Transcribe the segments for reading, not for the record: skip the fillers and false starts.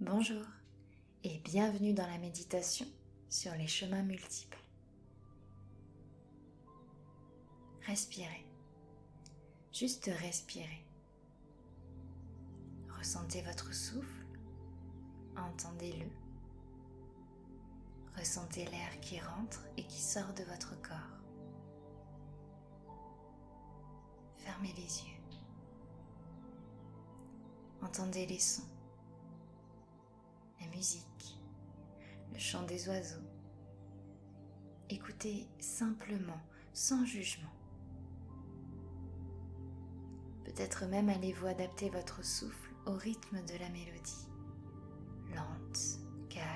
Bonjour et bienvenue dans la méditation sur les chemins multiples. Respirez, juste respirez. Ressentez votre souffle, entendez-le. Ressentez l'air qui rentre et qui sort de votre corps. Fermez les yeux. Entendez les sons, la musique, le chant des oiseaux. Écoutez simplement, sans jugement. Peut-être même allez-vous adapter votre souffle au rythme de la mélodie. Lente, calme.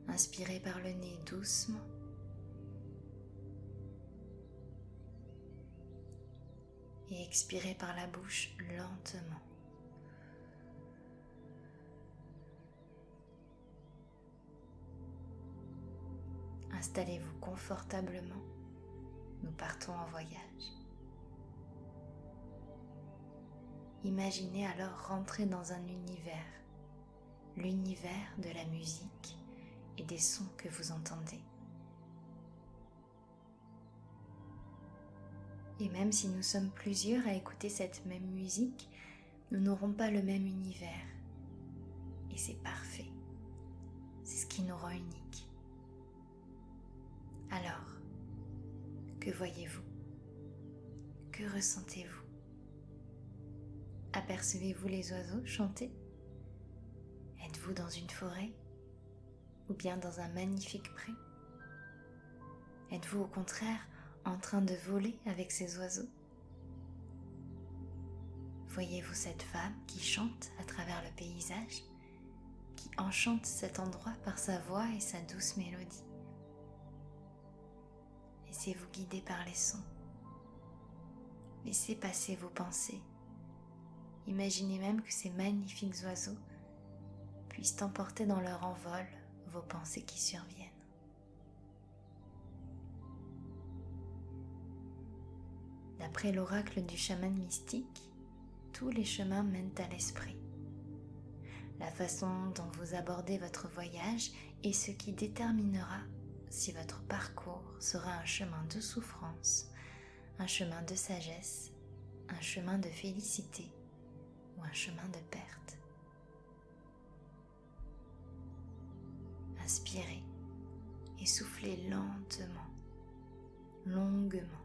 Inspirez par le nez doucement. Et expirez par la bouche lentement. Installez-vous confortablement. Nous partons en voyage. Imaginez alors rentrer dans un univers, l'univers de la musique et des sons que vous entendez. Et même si nous sommes plusieurs à écouter cette même musique, nous n'aurons pas le même univers. Et c'est parfait. C'est ce qui nous rend uniques. Alors, que voyez-vous? Que ressentez-vous? Apercevez-vous les oiseaux chanter? Êtes-vous dans une forêt? Ou bien dans un magnifique pré? Êtes-vous au contraire en train de voler avec ces oiseaux? Voyez-vous cette femme qui chante à travers le paysage, qui enchante cet endroit par sa voix et sa douce mélodie? Laissez-vous guider par les sons. Laissez passer vos pensées. Imaginez même que ces magnifiques oiseaux puissent emporter dans leur envol vos pensées qui surviennent. D'après l'oracle du chaman mystique, tous les chemins mènent à l'esprit. La façon dont vous abordez votre voyage est ce qui déterminera si votre parcours sera un chemin de souffrance, un chemin de sagesse, un chemin de félicité ou un chemin de perte. Inspirez et soufflez lentement, longuement.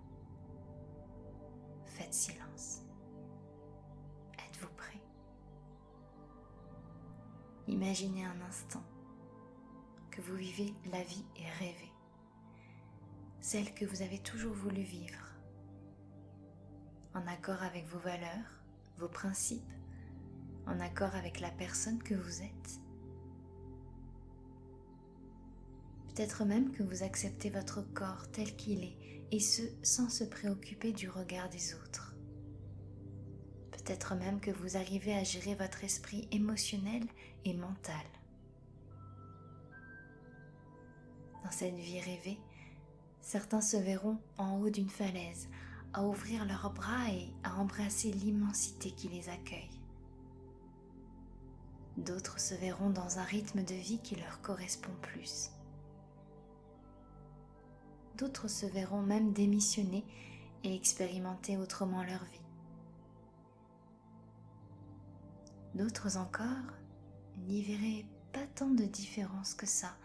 Faites silence. Êtes-vous prêt? Imaginez un instant que vous vivez la vie et rêvez, celle que vous avez toujours voulu vivre, en accord avec vos valeurs, vos principes, en accord avec la personne que vous êtes. Peut-être même que vous acceptez votre corps tel qu'il est, et ce, sans se préoccuper du regard des autres. Peut-être même que vous arrivez à gérer votre esprit émotionnel et mental. Dans cette vie rêvée, certains se verront en haut d'une falaise, à ouvrir leurs bras et à embrasser l'immensité qui les accueille. D'autres se verront dans un rythme de vie qui leur correspond plus. D'autres se verront même démissionner et expérimenter autrement leur vie. D'autres encore n'y verraient pas tant de différence que ça,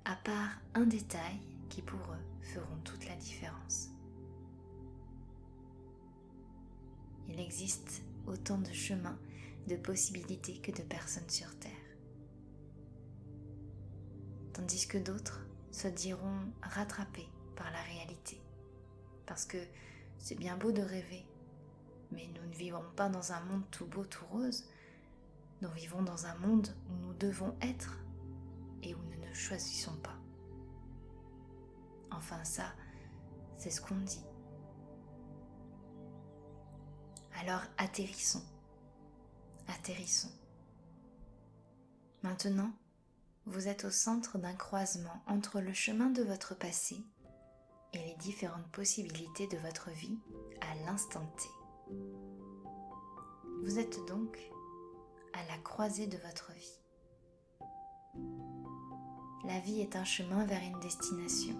à part un détail qui pour eux feront toute la différence. Il existe autant de chemins, de possibilités que de personnes sur Terre. Tandis que d'autres se diront rattrapés par la réalité. Parce que c'est bien beau de rêver, mais nous ne vivons pas dans un monde tout beau, tout rose. Nous vivons dans un monde où nous devons être et où nous ne choisissons pas. Enfin ça, c'est ce qu'on dit. Alors atterrissons. Atterrissons. Maintenant, vous êtes au centre d'un croisement entre le chemin de votre passé et les différentes possibilités de votre vie à l'instant T. Vous êtes donc à la croisée de votre vie. La vie est un chemin vers une destination.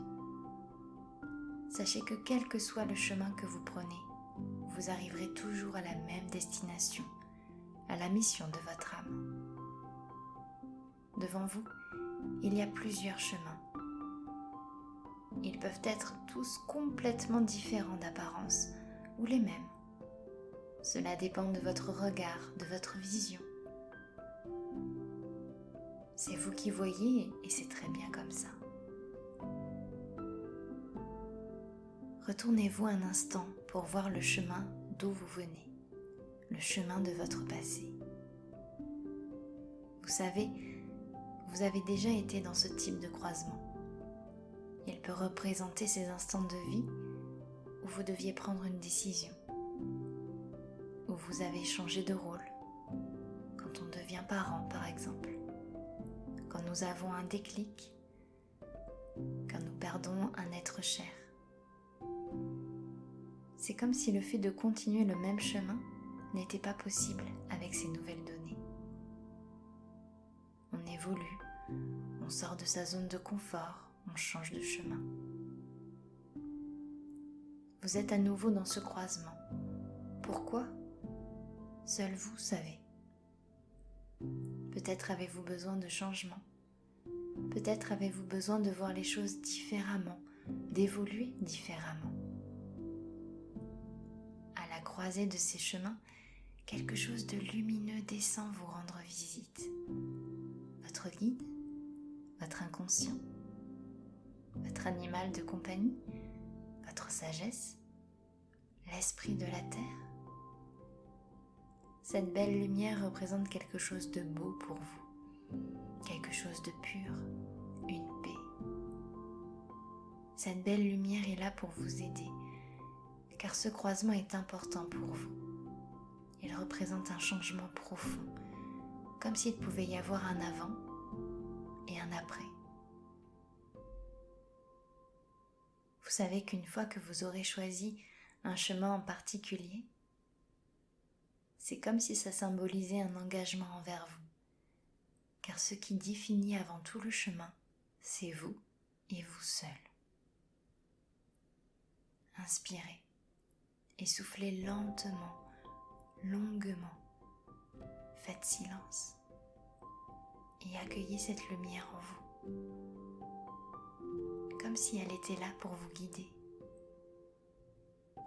Sachez que quel que soit le chemin que vous prenez, vous arriverez toujours à la même destination, à la mission de votre âme. Devant vous, il y a plusieurs chemins. Ils peuvent être tous complètement différents d'apparence ou les mêmes. Cela dépend de votre regard, de votre vision. C'est vous qui voyez et c'est très bien comme ça. Retournez-vous un instant pour voir le chemin d'où vous venez, le chemin de votre passé. Vous savez, vous avez déjà été dans ce type de croisement. Il peut représenter ces instants de vie où vous deviez prendre une décision, où vous avez changé de rôle, quand on devient parent par exemple, quand nous avons un déclic, quand nous perdons un être cher. C'est comme si le fait de continuer le même chemin n'était pas possible avec ces nouvelles données. On évolue, on sort de sa zone de confort, on change de chemin. Vous êtes à nouveau dans ce croisement. Pourquoi ? Seul vous savez. Peut-être avez-vous besoin de changement. Peut-être avez-vous besoin de voir les choses différemment, d'évoluer différemment. À la croisée de ces chemins, quelque chose de lumineux descend vous rendre visite. Votre guide, votre inconscient, votre animal de compagnie, votre sagesse, l'esprit de la terre. Cette belle lumière représente quelque chose de beau pour vous, quelque chose de pur, une paix. Cette belle lumière est là pour vous aider, car ce croisement est important pour vous. Il représente un changement profond, comme s'il pouvait y avoir un avant et un après. Vous savez qu'une fois que vous aurez choisi un chemin en particulier, c'est comme si ça symbolisait un engagement envers vous. Car ce qui définit avant tout le chemin, c'est vous et vous seul. Inspirez et soufflez lentement, longuement. Faites silence et accueillez cette lumière en vous. Comme si elle était là pour vous guider,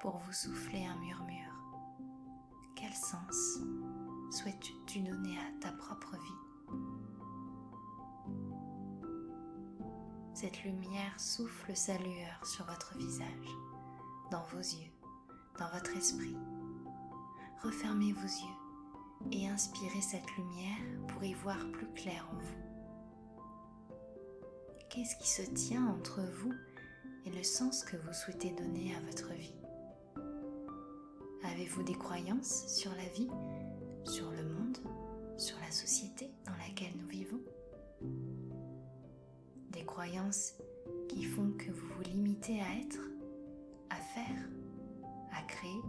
pour vous souffler un murmure. Quel sens souhaites-tu donner à ta propre vie ? Cette lumière souffle sa lueur sur votre visage, dans vos yeux, dans votre esprit. Refermez vos yeux et inspirez cette lumière pour y voir plus clair en vous. Qu'est-ce qui se tient entre vous et le sens que vous souhaitez donner à votre vie ? Avez-vous des croyances sur la vie, sur le monde, sur la société dans laquelle nous vivons ? Des croyances qui font que vous vous limitez à être, à faire, à créer,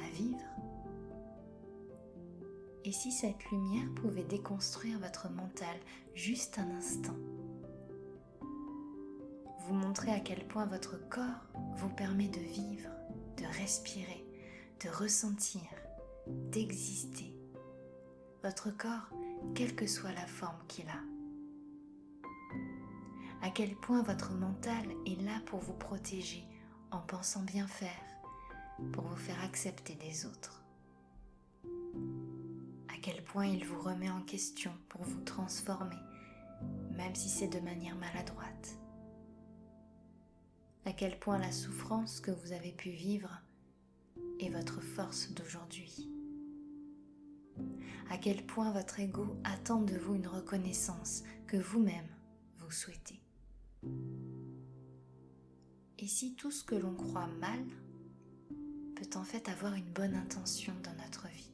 à vivre ? Et si cette lumière pouvait déconstruire votre mental juste un instant ? Vous montrer à quel point votre corps vous permet de vivre, de respirer, de ressentir, d'exister. Votre corps, quelle que soit la forme qu'il a. À quel point votre mental est là pour vous protéger en pensant bien faire, pour vous faire accepter des autres. À quel point il vous remet en question pour vous transformer, même si c'est de manière maladroite. À quel point la souffrance que vous avez pu vivre est votre force d'aujourd'hui. À quel point votre ego attend de vous une reconnaissance que vous-même vous souhaitez. Et si tout ce que l'on croit mal peut en fait avoir une bonne intention dans notre vie ?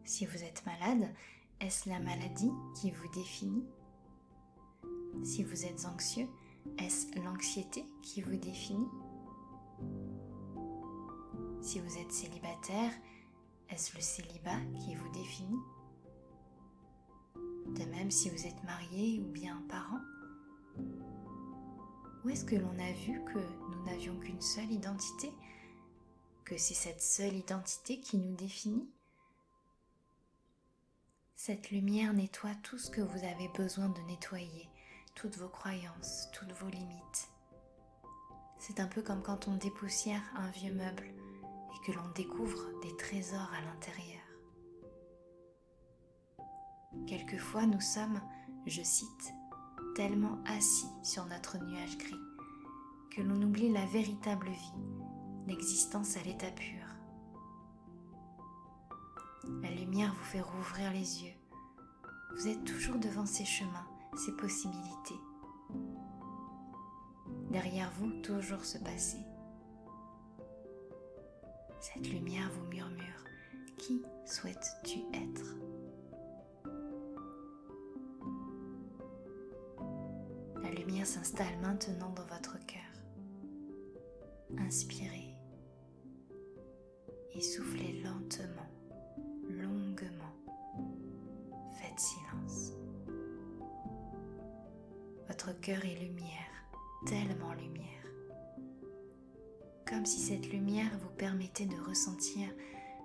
Si vous êtes malade, est-ce la maladie qui vous définit ? Si vous êtes anxieux, est-ce l'anxiété qui vous définit ? Si vous êtes célibataire, Est-ce le célibat qui vous définit? De même si vous êtes marié ou bien parent? Ou est-ce que l'on a vu que nous n'avions qu'une seule identité? Que c'est cette seule identité qui nous définit? Cette lumière nettoie tout ce que vous avez besoin de nettoyer, toutes vos croyances, toutes vos limites. C'est un peu comme quand on dépoussière un vieux meuble et que l'on découvre des trésors à l'intérieur. Quelquefois nous sommes, je cite, tellement assis sur notre nuage gris que l'on oublie la véritable vie, l'existence à l'état pur. La lumière vous fait rouvrir les yeux. Vous êtes toujours devant ces chemins, ces possibilités. Derrière vous, toujours ce passé. Cette lumière vous murmure, qui souhaites-tu être? La lumière s'installe maintenant dans votre cœur. Inspirez et soufflez lentement, longuement. Faites silence. Votre cœur est lumière, tellement lumière. Comme si cette lumière vous permettait de ressentir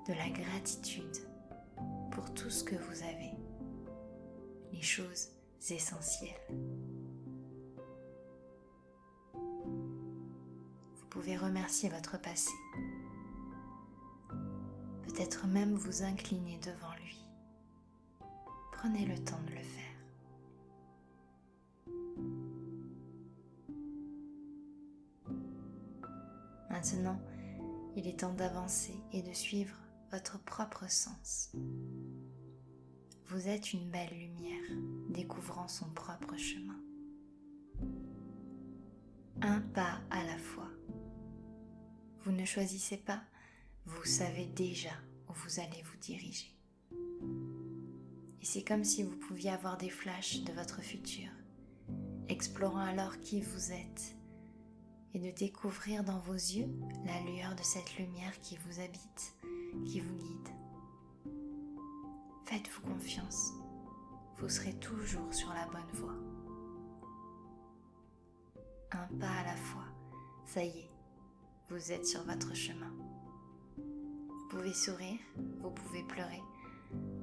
de la gratitude pour tout ce que vous avez, les choses essentielles. Vous pouvez remercier votre passé, peut-être même vous incliner devant lui. Prenez le temps de le faire. Maintenant, il est temps d'avancer et de suivre votre propre sens. Vous êtes une belle lumière, découvrant son propre chemin. Un pas à la fois. Vous ne choisissez pas, vous savez déjà où vous allez vous diriger. Et c'est comme si vous pouviez avoir des flashs de votre futur, explorant alors qui vous êtes, et de découvrir dans vos yeux la lueur de cette lumière qui vous habite, qui vous guide. Faites-vous confiance, vous serez toujours sur la bonne voie. Un pas à la fois, ça y est, vous êtes sur votre chemin. Vous pouvez sourire, vous pouvez pleurer,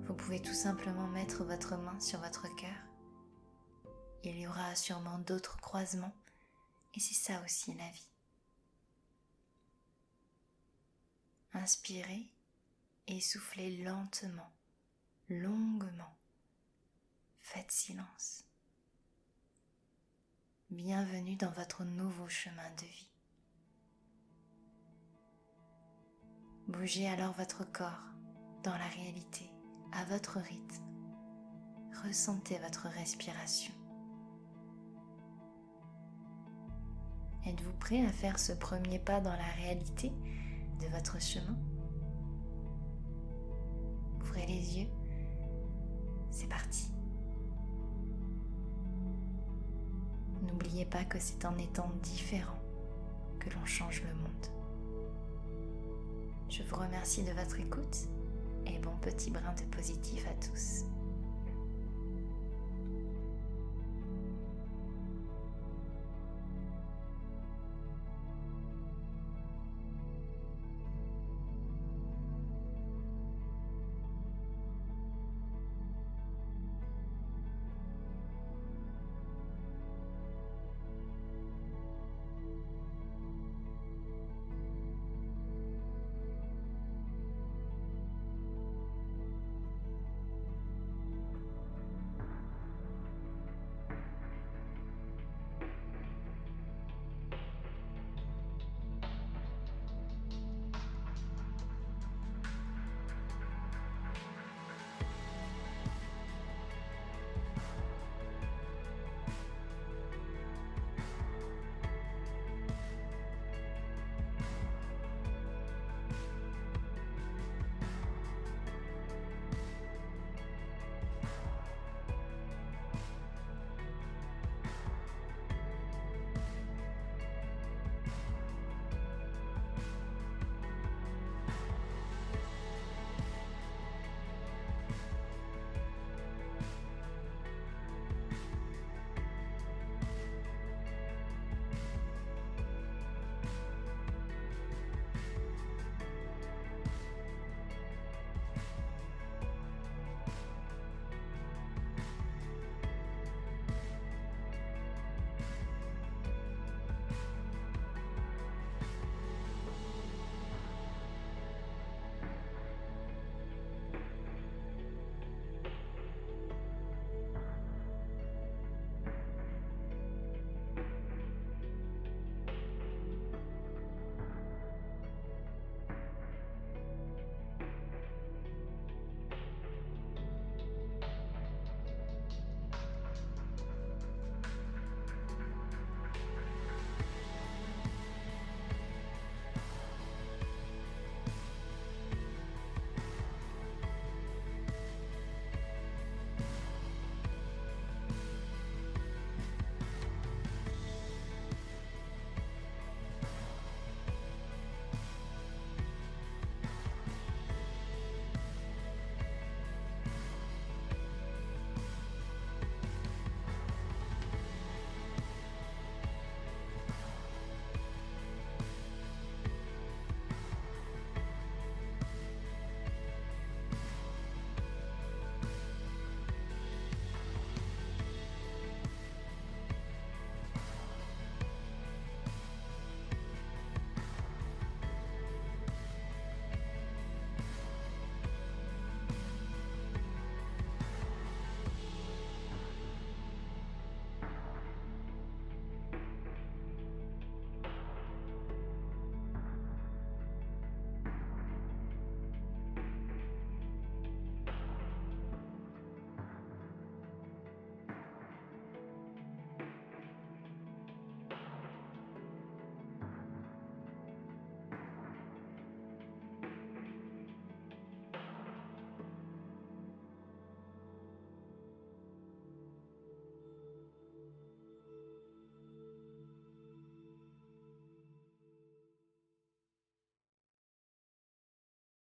vous pouvez tout simplement mettre votre main sur votre cœur. Il y aura sûrement d'autres croisements, et c'est ça aussi la vie. Inspirez et soufflez lentement, longuement. Faites silence. Bienvenue dans votre nouveau chemin de vie. Bougez alors votre corps dans la réalité, à votre rythme. Ressentez votre respiration. Êtes-vous prêt à faire ce premier pas dans la réalité de votre chemin? Ouvrez les yeux. C'est parti. N'oubliez pas que c'est en étant différent que l'on change le monde. Je vous remercie de votre écoute et bon petit brin de positif à tous.